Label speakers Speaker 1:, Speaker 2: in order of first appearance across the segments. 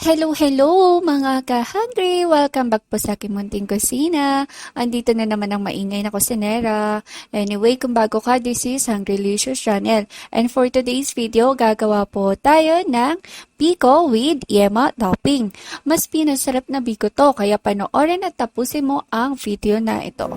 Speaker 1: Hello mga ka-hungry! Welcome back po sa aking munting kusina. Andito na naman ang maingay na kusinera. Anyway, kung bago ka, this is Hungrylicious channel. And for today's video, gagawa po tayo ng Biko with Yema Topping. Mas pinasarap na Biko to, kaya panoorin at tapusin mo ang video na ito.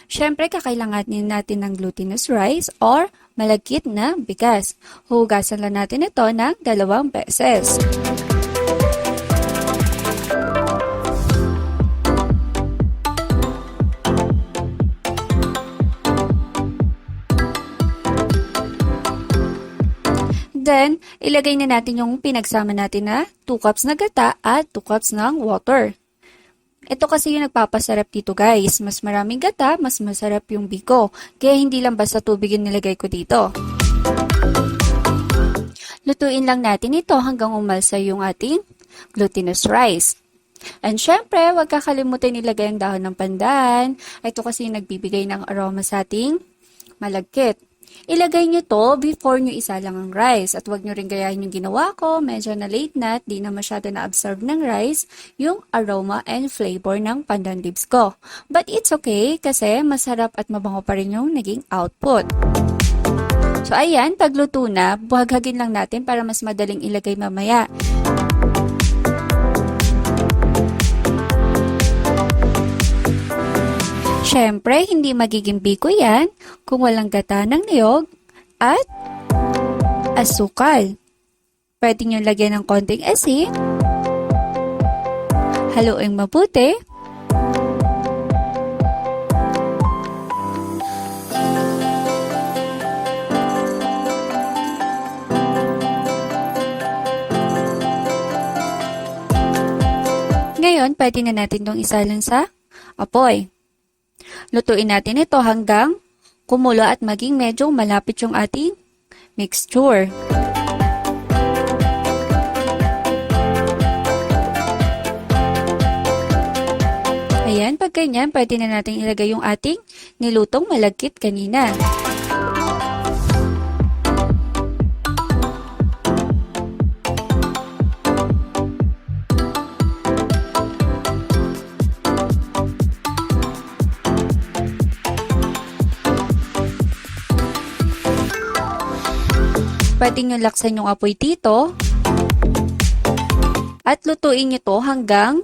Speaker 1: Siyempre, kakailanganin natin ng glutinous rice or malagkit na bigas. Hugasan lang natin ito ng 2 beses. Then, ilagay na natin yung pinagsama natin na 2 cups na gata at 2 cups ng water. Ito kasi yung nagpapasarap dito guys. Mas maraming gata, mas masarap yung biko. Kaya hindi lang basta tubig yung nilagay ko dito. Lutuin lang natin ito hanggang umalsa yung ating glutinous rice. And syempre, huwag kakalimutan ilagay ang dahon ng pandan. Ito kasi yung nagbibigay ng aroma sa ating malagkit. Ilagay nyo to before nyo isalang ang rice. At huwag nyo rin gayahin yung ginawa ko. Medyo na late na at di na masyado na-absorb ng rice yung aroma and flavor ng pandan leaves ko. But it's okay kasi masarap at mabango pa rin yung naging output. So ayan, pagluto na, buhaghagin lang natin para mas madaling ilagay mamaya. Siyempre, hindi magiging biko yan kung walang gata ng niyog at asukal. Pwede nyo lagyan ng konting asin. Haluin mabuti. Ngayon, pwede na natin itong isalin sa apoy. Lutuin natin ito hanggang kumulo at maging medyo malapit yung ating mixture. Ayan, pag ganyan, pwede na natin ilagay yung ating nilutong malagkit kanina. Pwede nyo laksan yung apoy dito at lutuin nyo to hanggang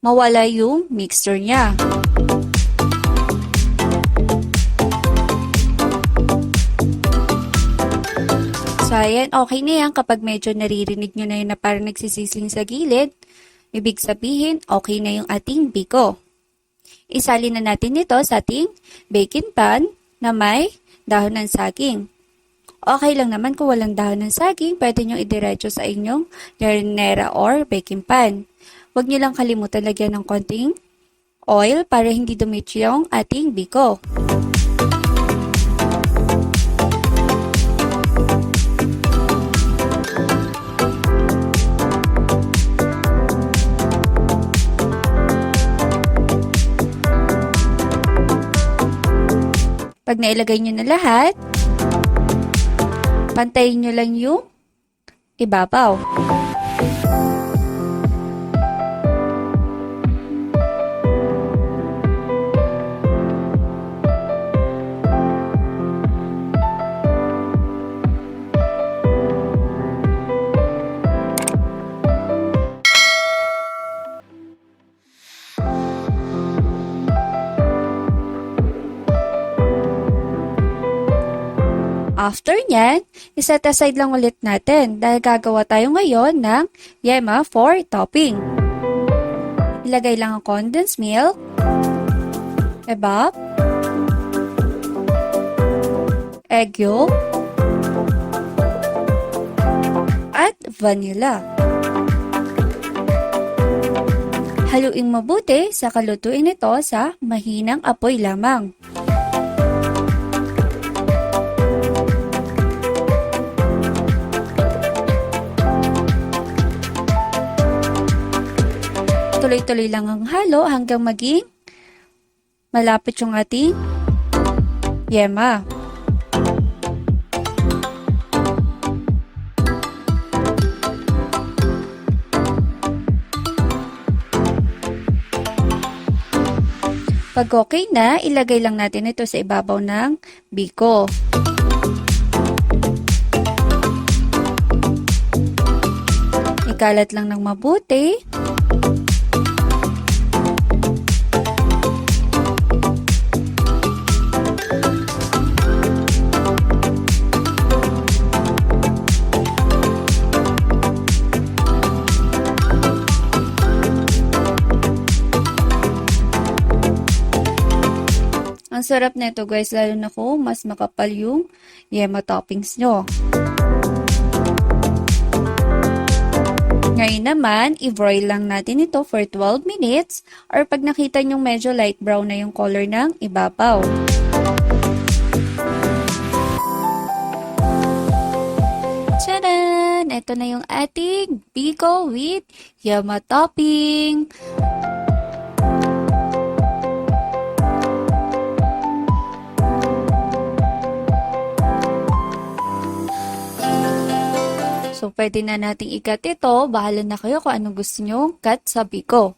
Speaker 1: mawala yung mixture niya. So ayan, okay na yan kapag medyo naririnig nyo na yun na parang nagsisisling sa gilid. Ibig sabihin, okay na yung ating biko. Isalin na natin ito sa ating baking pan na may dahon ng saging. Okay lang naman kung walang dahon ng saging, pwede nyo idiretso sa inyong marinera or baking pan. Huwag nyo lang kalimutan lagyan ng konting oil para hindi dumikit yung ating biko. Pag nailagay nyo na lahat, pantayin nyo lang yung ibabaw. After nyan, iset aside lang ulit natin dahil gagawa tayo ngayon ng Yema for topping. Ilagay lang ang condensed milk, evap, eggyolk, at vanilla. Haluin mabuti sa kalutuin ito sa mahinang apoy lamang. Tuloy-tuloy lang ang halo hanggang maging malapit yung ating yema. Pag okay na, ilagay lang natin ito sa ibabaw ng biko. Ikalat lang ng mabuti. Ang sarap nito guys, lalo na kung mas makapal yung Yema toppings nyo. Ngayon naman, i-broil lang natin ito for 12 minutes or pag nakita nyo medyo light brown na yung color ng ibabaw. Tcharan! Ito na yung ating Biko with Yema Topping. So, pwede na nating i-cut ito. Bahala na kayo kung anong gusto nyo cut sa biko.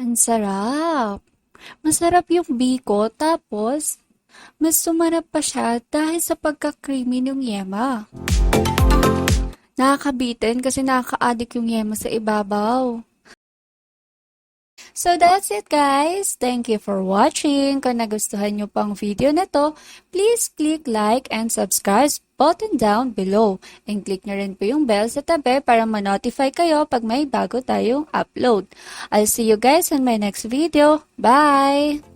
Speaker 1: Ang sarap. Masarap yung biko, tapos mas sumarap pa siya dahil sa pagka-creamy ng yema. Nakakabitin kasi nakaka-addict yung yema sa ibabaw. So that's it guys. Thank you for watching. Kung nagustuhan nyo pang video na to, please click like and subscribe button down below. And click nyo rin po yung bell sa tabi para ma-notify kayo pag may bago tayong upload. I'll see you guys in my next video. Bye!